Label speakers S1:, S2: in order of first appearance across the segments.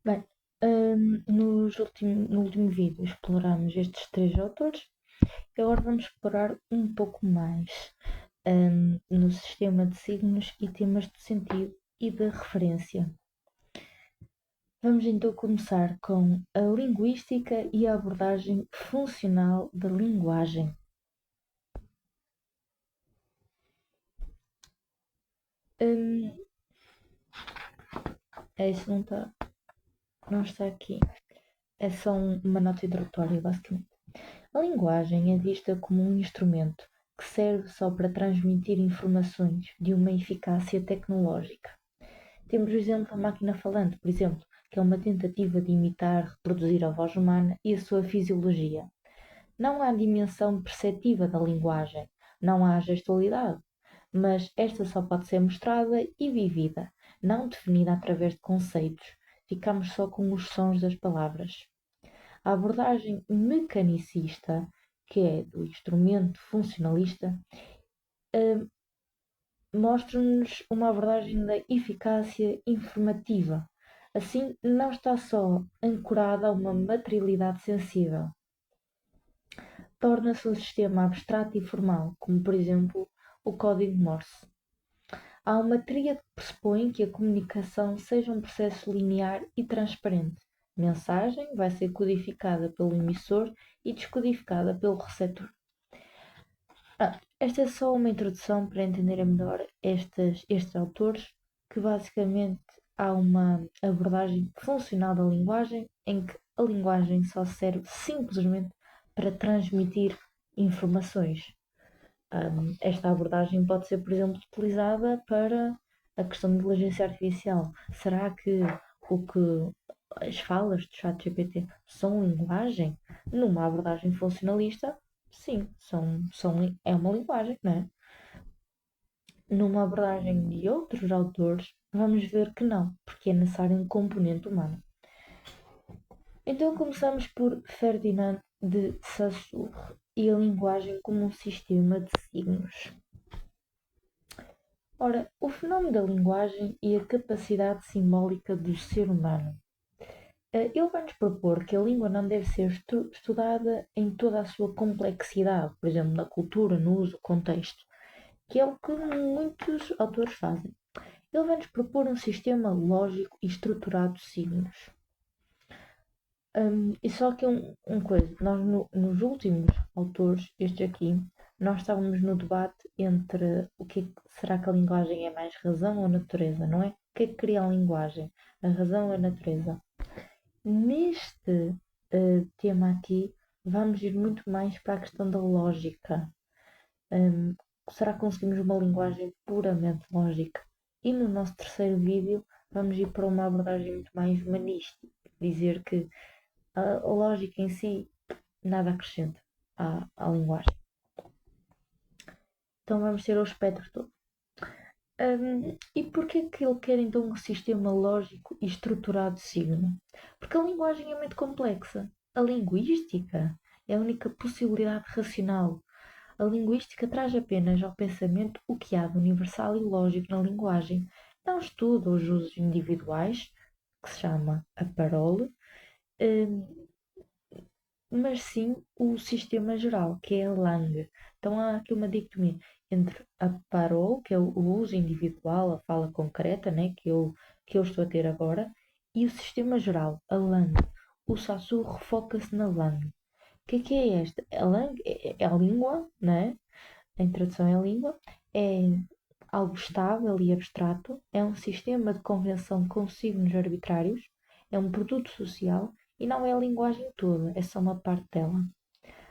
S1: Bem, no último vídeo exploramos estes três autores e agora vamos explorar um pouco mais no sistema de signos e temas de sentido e de referência. Vamos então começar com a linguística e a abordagem funcional da linguagem. Hum, isso não está aqui. É só uma nota introdutória, basicamente. A linguagem é vista como um instrumento que serve só para transmitir informações de uma eficácia tecnológica. Temos o exemplo da máquina falante, por exemplo, que é uma tentativa de imitar, reproduzir a voz humana e a sua fisiologia. Não há dimensão perceptiva da linguagem, não há gestualidade, mas esta só pode ser mostrada e vivida, não definida através de conceitos. Ficamos só com os sons das palavras. A abordagem mecanicista, que é do instrumento funcionalista, eh, mostra-nos uma abordagem da eficácia informativa. Assim, não está só ancorada a uma materialidade sensível. Torna-se um sistema abstrato e formal, como por exemplo o código Morse. Há uma tríade que pressupõe que a comunicação seja um processo linear e transparente. A mensagem vai ser codificada pelo emissor e descodificada pelo receptor. Esta é só uma introdução para entenderem melhor estes autores, que basicamente há uma abordagem funcional da linguagem, em que a linguagem só serve simplesmente para transmitir informações. Esta abordagem pode ser, por exemplo, utilizada para a questão de inteligência artificial. Será que o que as falas do ChatGPT são linguagem? Numa abordagem funcionalista, sim, é uma linguagem, não é? Numa abordagem de outros autores, vamos ver que não, porque é necessário um componente humano. Então começamos por Ferdinand de Saussure e a linguagem como um sistema de signos. Ora, o fenómeno da linguagem e a capacidade simbólica do ser humano. Ele vai-nos propor que a língua não deve ser estudada em toda a sua complexidade, por exemplo, na cultura, no uso, contexto, que é o que muitos autores fazem. Ele vai-nos propor um sistema lógico e estruturado de signos. E só que coisa, nós nos últimos autores, estes aqui, nós estávamos no debate entre será que a linguagem é mais razão ou natureza, não é? O que é que cria a linguagem? A razão ou a natureza? Neste tema aqui, vamos ir muito mais para a questão da lógica. Será que conseguimos uma linguagem puramente lógica? E no nosso terceiro vídeo, vamos ir para uma abordagem muito mais humanística, dizer que a lógica em si nada acrescenta à linguagem. Então vamos ter o espectro todo. E porquê que ele quer então um sistema lógico e estruturado de signo? Porque a linguagem é muito complexa. A linguística é a única possibilidade racional. A linguística traz apenas ao pensamento o que há de universal e lógico na linguagem. Não estuda os usos individuais, que se chama a parole, mas sim o sistema geral, que é a langue. Então há aqui uma dicotomia entre a parole, que é o uso individual, a fala concreta, né, que eu estou a ter agora, e o sistema geral, a langue. O Saussure foca-se na langue. O que é esta? A langue é a língua, né? A tradução é a língua, é algo estável e abstrato, é um sistema de convenção com signos arbitrários, é um produto social e não é a linguagem toda, é só uma parte dela.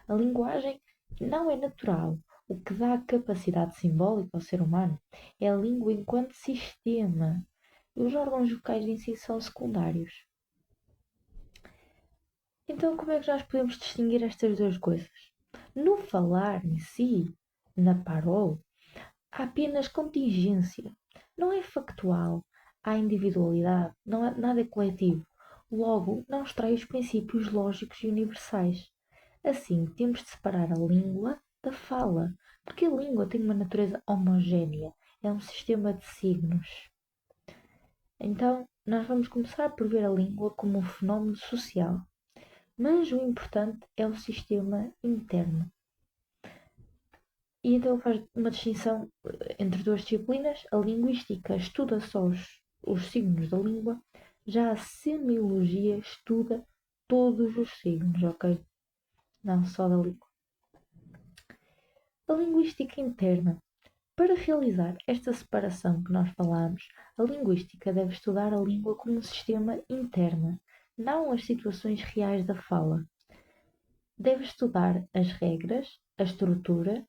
S1: A linguagem não é natural. O que dá capacidade simbólica ao ser humano é a língua enquanto sistema. E os órgãos vocais em si são secundários. Então, como é que nós podemos distinguir estas duas coisas? No falar em si, na parole, há apenas contingência. Não é factual. Há individualidade. Não há, nada é coletivo. Logo, não extrai os princípios lógicos e universais. Assim, temos de separar a língua da fala, porque a língua tem uma natureza homogénea, é um sistema de signos. Então, nós vamos começar por ver a língua como um fenómeno social, mas o importante é o sistema interno. E então ele faz uma distinção entre duas disciplinas. A linguística estuda só os signos da língua, já a semiologia estuda todos os signos, ok? Não só da língua. A linguística interna. Para realizar esta separação que nós falamos, a linguística deve estudar a língua como um sistema interno, não as situações reais da fala. Deve estudar as regras, a estrutura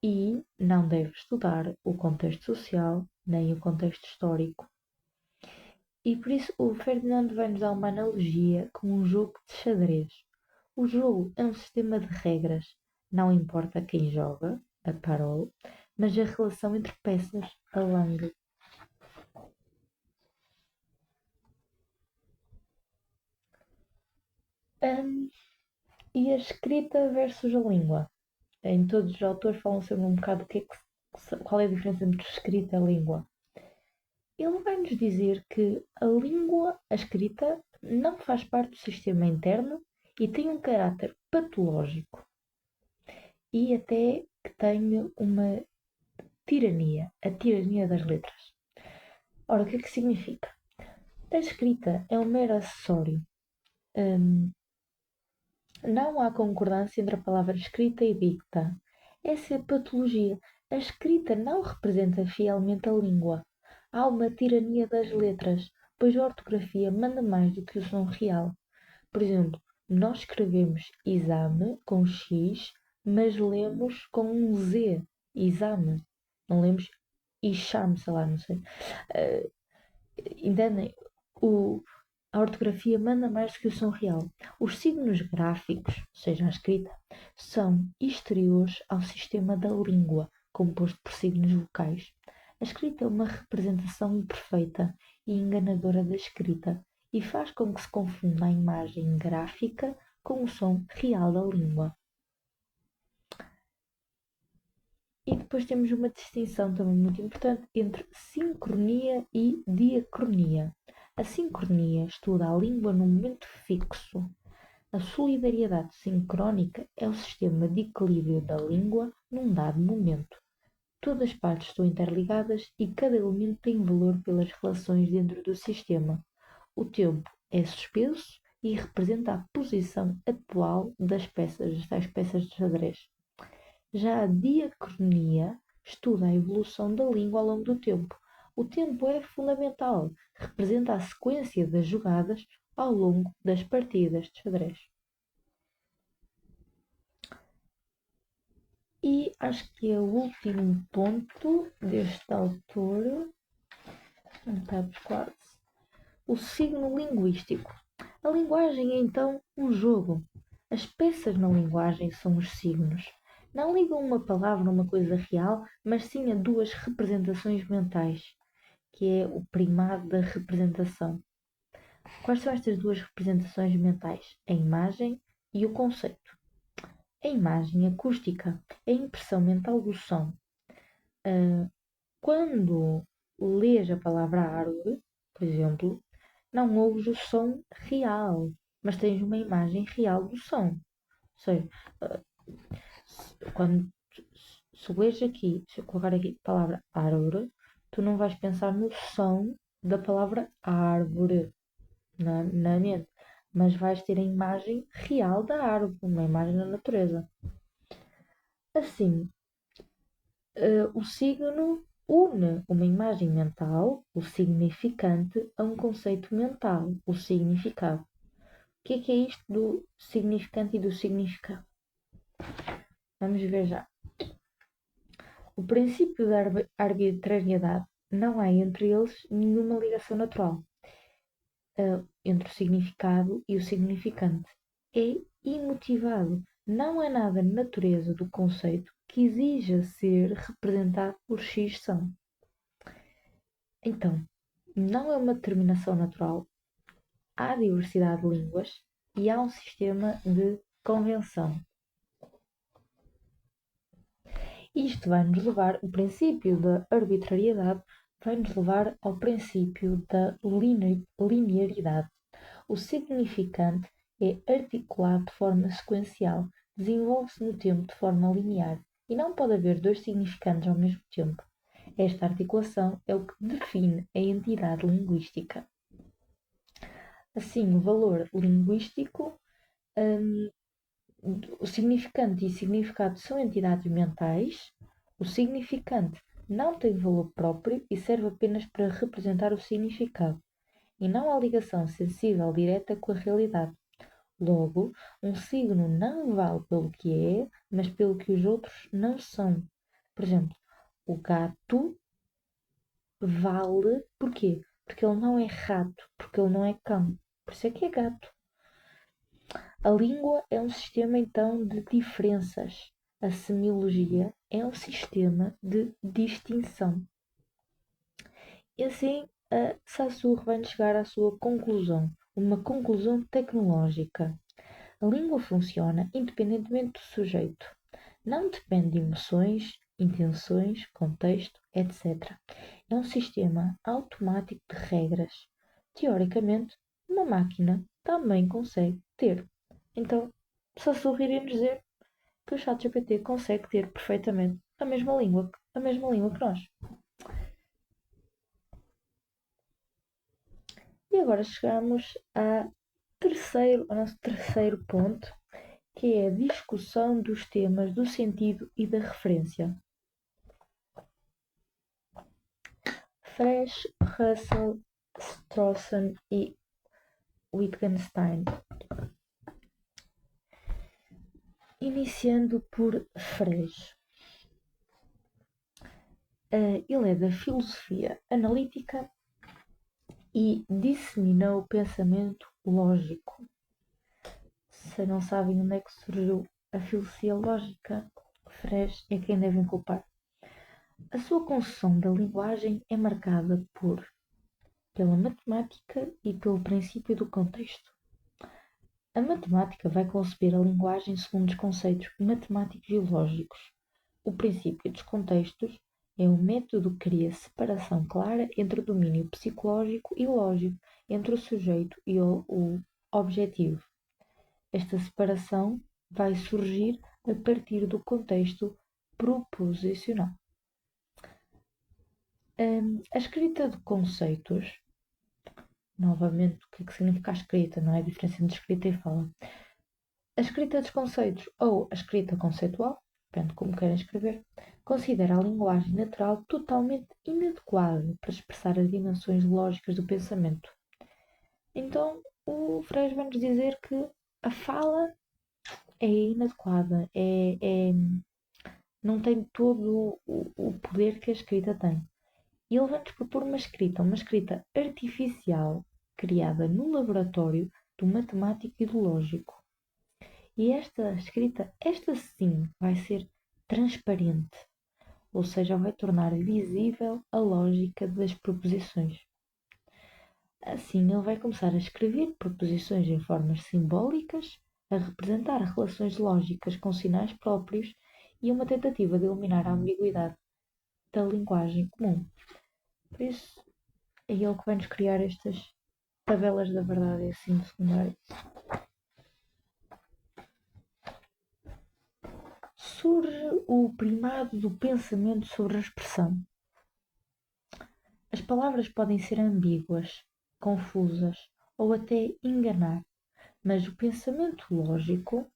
S1: e não deve estudar o contexto social nem o contexto histórico. E por isso o Ferdinando vai nos dar uma analogia com um jogo de xadrez. O jogo é um sistema de regras, não importa quem joga, a parole, mas a relação entre peças, a langue. E a escrita versus a língua. Em todos os autores falam sobre um bocado qual é a diferença entre escrita e língua. Ele vai nos dizer que a língua, a escrita, não faz parte do sistema interno e tem um caráter patológico e até que tem uma tirania, a tirania das letras. Ora, o que é que significa? A escrita é um mero acessório. Não há concordância entre a palavra escrita e dicta. Essa é a patologia. A escrita não representa fielmente a língua. Há uma tirania das letras, pois a ortografia manda mais do que o som real. Por exemplo, nós escrevemos exame com X, mas lemos com um Z, exame. Não lemos Ixame, sei lá, não sei. Entendem? A ortografia manda mais do que o som real. Os signos gráficos, ou seja, a escrita, são exteriores ao sistema da língua, composto por signos vocais. A escrita é uma representação imperfeita e enganadora da escrita e faz com que se confunda a imagem gráfica com o som real da língua. E depois temos uma distinção também muito importante entre sincronia e diacronia. A sincronia estuda a língua num momento fixo. A solidariedade sincrónica é o sistema de equilíbrio da língua num dado momento. Todas as partes estão interligadas e cada elemento tem valor pelas relações dentro do sistema. O tempo é suspenso e representa a posição atual das tais peças de xadrez. Já a diacronia estuda a evolução da língua ao longo do tempo. O tempo é fundamental, representa a sequência das jogadas ao longo das partidas de xadrez. E acho que é o último ponto deste autor, estamos quase, o signo linguístico. A linguagem é então um jogo. As peças na linguagem são os signos. Não ligam uma palavra a uma coisa real, mas sim a duas representações mentais, que é o primado da representação. Quais são estas duas representações mentais? A imagem e o conceito. A imagem acústica é a impressão mental do som. Quando lês a palavra árvore, por exemplo, não ouves o som real, mas tens uma imagem real do som. Ou seja, quando se lês aqui, se eu colocar aqui a palavra árvore, tu não vais pensar no som da palavra árvore na mente, mas vais ter a imagem real da árvore, uma imagem da natureza. Assim, o signo une uma imagem mental, o significante, a um conceito mental, o significado. O que é isto do significante e do significado? Vamos ver já. O princípio da arbitrariedade, não há entre eles nenhuma ligação natural entre o significado e o significante. É imotivado. Não há nada na natureza do conceito que exija ser representado por X som. Então, não é uma determinação natural. Há diversidade de línguas e há um sistema de convenção. Isto vai nos levar, o princípio da arbitrariedade vai-nos levar ao princípio da linearidade. O significante é articulado de forma sequencial, desenvolve-se no tempo de forma linear, e não pode haver dois significantes ao mesmo tempo. Esta articulação é o que define a entidade linguística. Assim, o valor linguístico, o significante e significado são entidades mentais. O significante não tem valor próprio e serve apenas para representar o significado, e não há ligação sensível direta com a realidade. Logo, um signo não vale pelo que é, mas pelo que os outros não são. Por exemplo, o gato vale porquê? Porque ele não é rato, porque ele não é cão. Por isso é que é gato. A língua é um sistema, então, de diferenças. A semiologia é um sistema de distinção. E assim, a Saussure vai chegar à sua conclusão, uma conclusão tecnológica. A língua funciona independentemente do sujeito. Não depende de emoções, intenções, contexto, etc. É um sistema automático de regras. Teoricamente, uma máquina também consegue ter. Então, Saussure iria nos dizer que o ChatGPT consegue ter perfeitamente a mesma língua que nós. E agora chegamos ao nosso terceiro ponto, que é a discussão dos temas do sentido e da referência. Fresh, Russell, Strawson e Wittgenstein. Iniciando por Frege. Ele é da filosofia analítica e disseminou o pensamento lógico. Se não sabem onde é que surgiu a filosofia lógica, Frege é quem devem culpar. A sua concepção da linguagem é marcada pela matemática e pelo princípio do contexto. A matemática vai conceber a linguagem segundo os conceitos matemáticos e lógicos. O princípio dos contextos é um método que cria separação clara entre o domínio psicológico e lógico, entre o sujeito e o objetivo. Esta separação vai surgir a partir do contexto proposicional. A escrita de conceitos, novamente, o que significa a escrita? Não é a diferença entre escrita e fala. A escrita dos conceitos ou a escrita conceitual, depende de como querem escrever, considera a linguagem natural totalmente inadequada para expressar as dimensões lógicas do pensamento. Então, o Frege vai nos dizer que a fala é inadequada, não tem todo o poder que a escrita tem. E ele vai-nos propor uma escrita artificial, criada no laboratório do matemático e do lógico. E esta escrita, esta sim, vai ser transparente, ou seja, vai tornar visível a lógica das proposições. Assim, ele vai começar a escrever proposições em formas simbólicas, a representar relações lógicas com sinais próprios e uma tentativa de eliminar a ambiguidade da linguagem comum. Por isso, é ele que vai-nos criar estas tabelas da verdade e assim de secundário. Surge o primado do pensamento sobre a expressão. As palavras podem ser ambíguas, confusas ou até enganar, mas o pensamento lógico,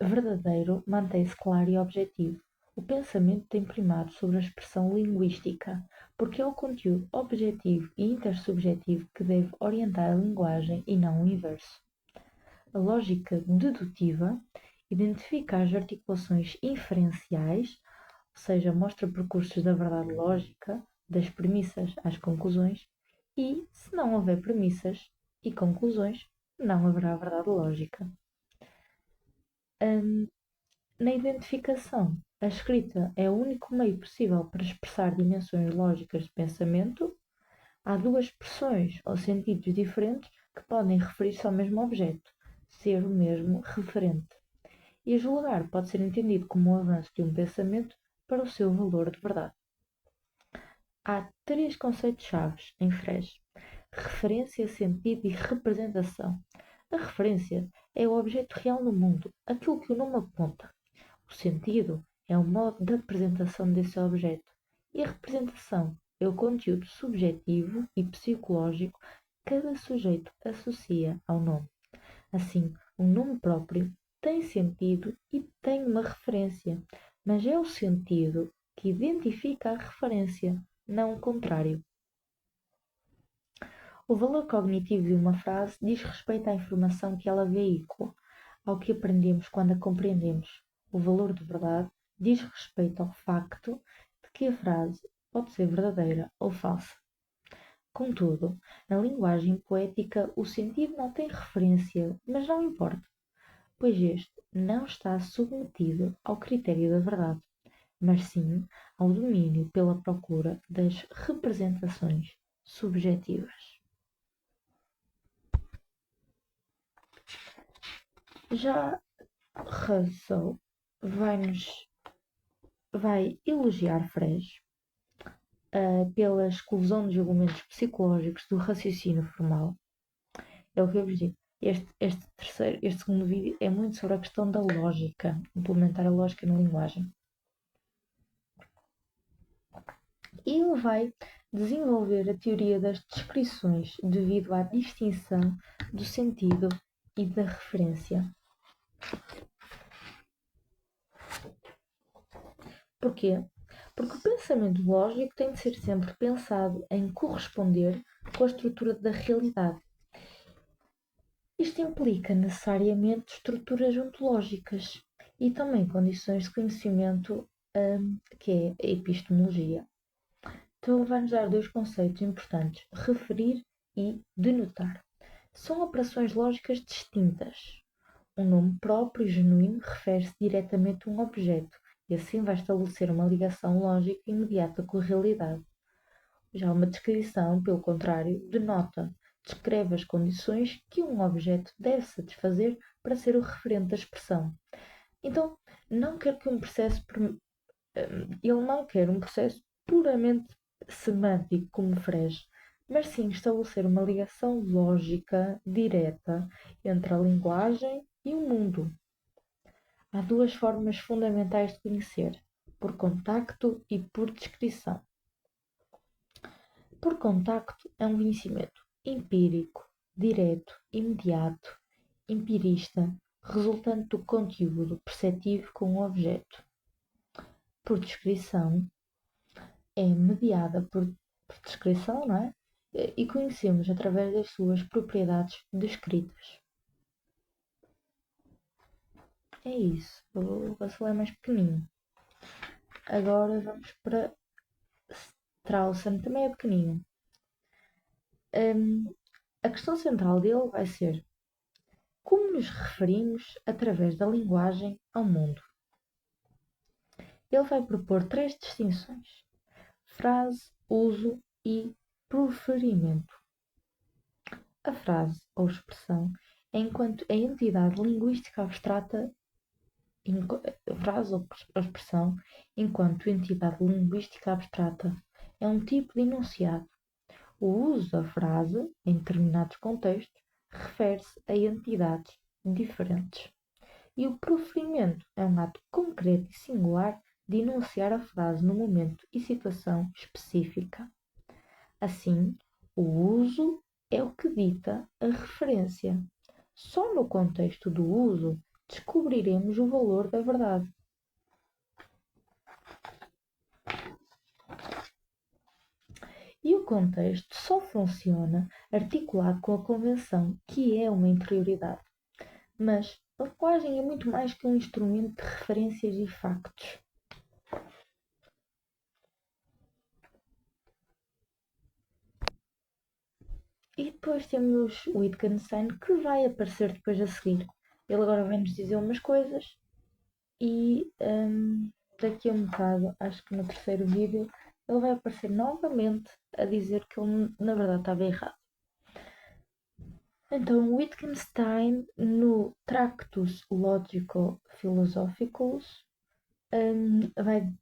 S1: verdadeiro mantém-se claro e objetivo. O pensamento tem primado sobre a expressão linguística, porque é o conteúdo objetivo e intersubjetivo que deve orientar a linguagem e não o inverso. A lógica dedutiva identifica as articulações inferenciais, ou seja, mostra percursos da verdade lógica, das premissas às conclusões, e, se não houver premissas e conclusões, não haverá verdade lógica. Na identificação, a escrita é o único meio possível para expressar dimensões lógicas de pensamento. Há duas expressões ou sentidos diferentes que podem referir-se ao mesmo objeto, ser o mesmo referente. e julgar pode ser entendido como um avanço de um pensamento para o seu valor de verdade. Há três conceitos-chave em Frege: referência, sentido e representação. A referência é o objeto real no mundo, aquilo que o nome aponta. O sentido é o modo de apresentação desse objeto. E a representação é o conteúdo subjetivo e psicológico que cada sujeito associa ao nome. Assim, o nome próprio tem sentido e tem uma referência, mas é o sentido que identifica a referência, não o contrário. O valor cognitivo de uma frase diz respeito à informação que ela veicula, ao que aprendemos quando a compreendemos. O valor de verdade diz respeito ao facto de que a frase pode ser verdadeira ou falsa. Contudo, na linguagem poética, o sentido não tem referência, mas não importa, pois este não está submetido ao critério da verdade, mas sim ao domínio pela procura das representações subjetivas. Já Russell vai elogiar Frege pela exclusão dos elementos psicológicos do raciocínio formal. É o que eu vos digo. Este segundo vídeo é muito sobre a questão da lógica, implementar a lógica na linguagem. E ele vai desenvolver a teoria das descrições devido à distinção do sentido e da referência. Porquê? Porque o pensamento lógico tem de ser sempre pensado em corresponder com a estrutura da realidade. Isto implica necessariamente estruturas ontológicas e também condições de conhecimento, que é a epistemologia. Então ele vai-nos dar dois conceitos importantes: referir e denotar. São operações lógicas distintas. Um nome próprio e genuíno refere-se diretamente a um objeto e assim vai estabelecer uma ligação lógica imediata com a realidade. Já uma descrição, pelo contrário, denota, descreve as condições que um objeto deve satisfazer para ser o referente da expressão. Então, não quer que ele não quer um processo puramente semântico como Frege, mas sim estabelecer uma ligação lógica direta entre a linguagem e o mundo. Há duas formas fundamentais de conhecer: por contacto e por descrição. Por contacto é um conhecimento empírico, direto, imediato, empirista, resultante do conteúdo perceptivo com o objeto. Por descrição é mediada por descrição, não é? E conhecemos através das suas propriedades descritas. É isso. O Vassal é mais pequenino. Agora vamos para Straussen, também é pequenino. A questão central dele vai ser como nos referimos através da linguagem ao mundo. Ele vai propor três distinções: frase, uso e proferimento. A frase ou expressão é enquanto a entidade linguística abstrata frase ou expressão enquanto entidade linguística abstrata é um tipo de enunciado. O uso da frase, em determinados contextos, refere-se a entidades diferentes. E o proferimento é um ato concreto e singular de enunciar a frase no momento e situação específica. Assim, o uso é o que dita a referência. Só no contexto do uso descobriremos o valor da verdade. E o contexto só funciona articulado com a convenção, que é uma interioridade. Mas a linguagem é muito mais que um instrumento de referências e factos. E depois temos o Wittgenstein, que vai aparecer depois a seguir. Ele agora vai-nos dizer umas coisas e daqui a um bocado, acho que no terceiro vídeo, ele vai aparecer novamente a dizer que ele na verdade estava errado. Então, Wittgenstein, no Tractus Logico-Philosophicus,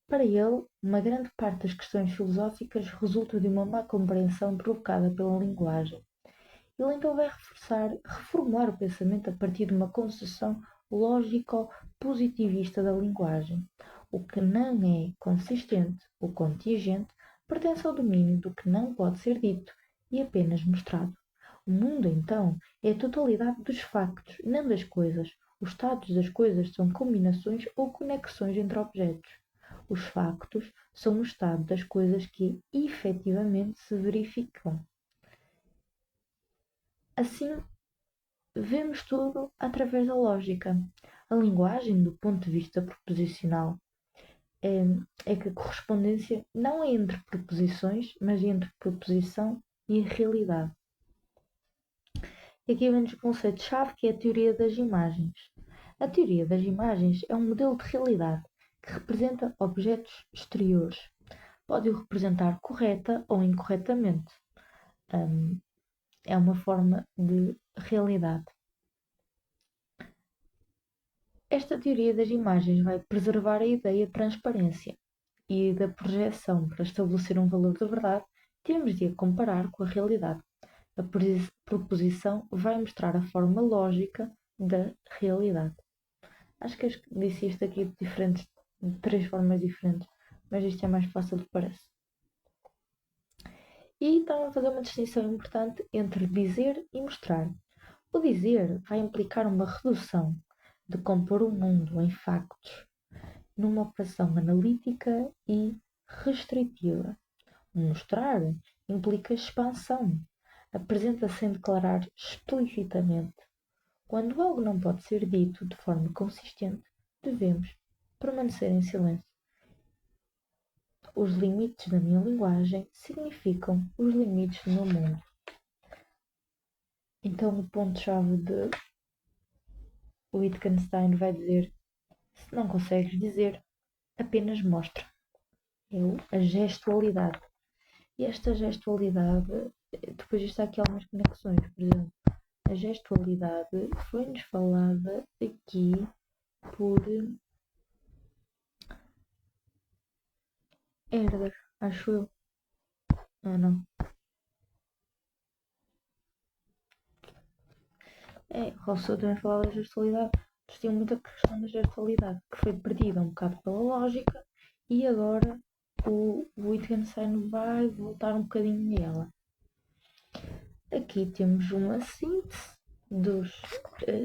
S1: para ele, uma grande parte das questões filosóficas resulta de uma má compreensão provocada pela linguagem. Ele então vai reformular o pensamento a partir de uma concepção lógico-positivista da linguagem. O que não é consistente ou contingente pertence ao domínio do que não pode ser dito e apenas mostrado. O mundo, então, é a totalidade dos factos, não das coisas. Os estados das coisas são combinações ou conexões entre objetos. Os factos são o estado das coisas que efetivamente se verificam. Assim, vemos tudo através da lógica. A linguagem, do ponto de vista proposicional, é, é que a correspondência não é entre proposições, mas entre proposição e realidade. E aqui vem o conceito-chave que é a teoria das imagens. A teoria das imagens é um modelo de realidade que representa objetos exteriores. Pode-o representar correta ou incorretamente. É uma forma de realidade. Esta teoria das imagens vai preservar a ideia de transparência e da projeção. Para estabelecer um valor de verdade, temos de a comparar com a realidade. A proposição vai mostrar a forma lógica da realidade. Acho que disse isto aqui de três formas diferentes, mas isto é mais fácil do que parece. E estão a fazer uma distinção importante entre dizer e mostrar. O dizer vai implicar uma redução de compor o mundo em factos, numa operação analítica e restritiva. O mostrar implica expansão, apresenta-se sem declarar explicitamente. Quando algo não pode ser dito de forma consistente, devemos permanecer em silêncio. Os limites da minha linguagem significam os limites do meu mundo. Então, o ponto-chave de Wittgenstein vai dizer: se não consegues dizer, apenas mostra. É a gestualidade. E esta gestualidade, depois está aqui algumas conexões, por exemplo, a gestualidade foi-nos falada aqui por Herder, acho eu. Ah, não. Rousseau também falava da gestualidade. Eles tinham muita questão da gestualidade, que foi perdida um bocado pela lógica, e agora o Wittgenstein vai voltar um bocadinho nela. Aqui temos uma síntese dos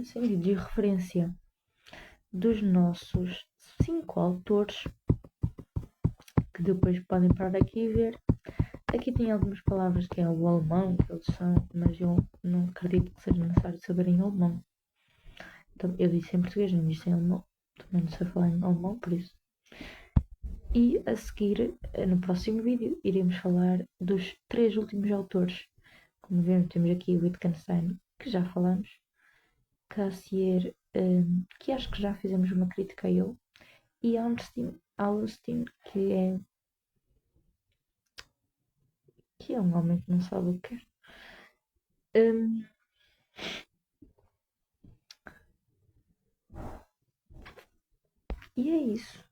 S1: sentidos de referência dos nossos 5 autores, que depois podem parar aqui e ver. Aqui tem algumas palavras que é o alemão, que eles são, mas eu não acredito que seja necessário saber em alemão. Então, eu disse em português, não disse em alemão. Também não sei falar em alemão, por isso. E a seguir, no próximo vídeo, iremos falar dos 3 últimos autores. Como vemos, temos aqui o Wittgenstein, que já falamos, Cassirer, que acho que já fizemos uma crítica a ele, e Augustin, que é um homem que não sabe o que quer. E é isso.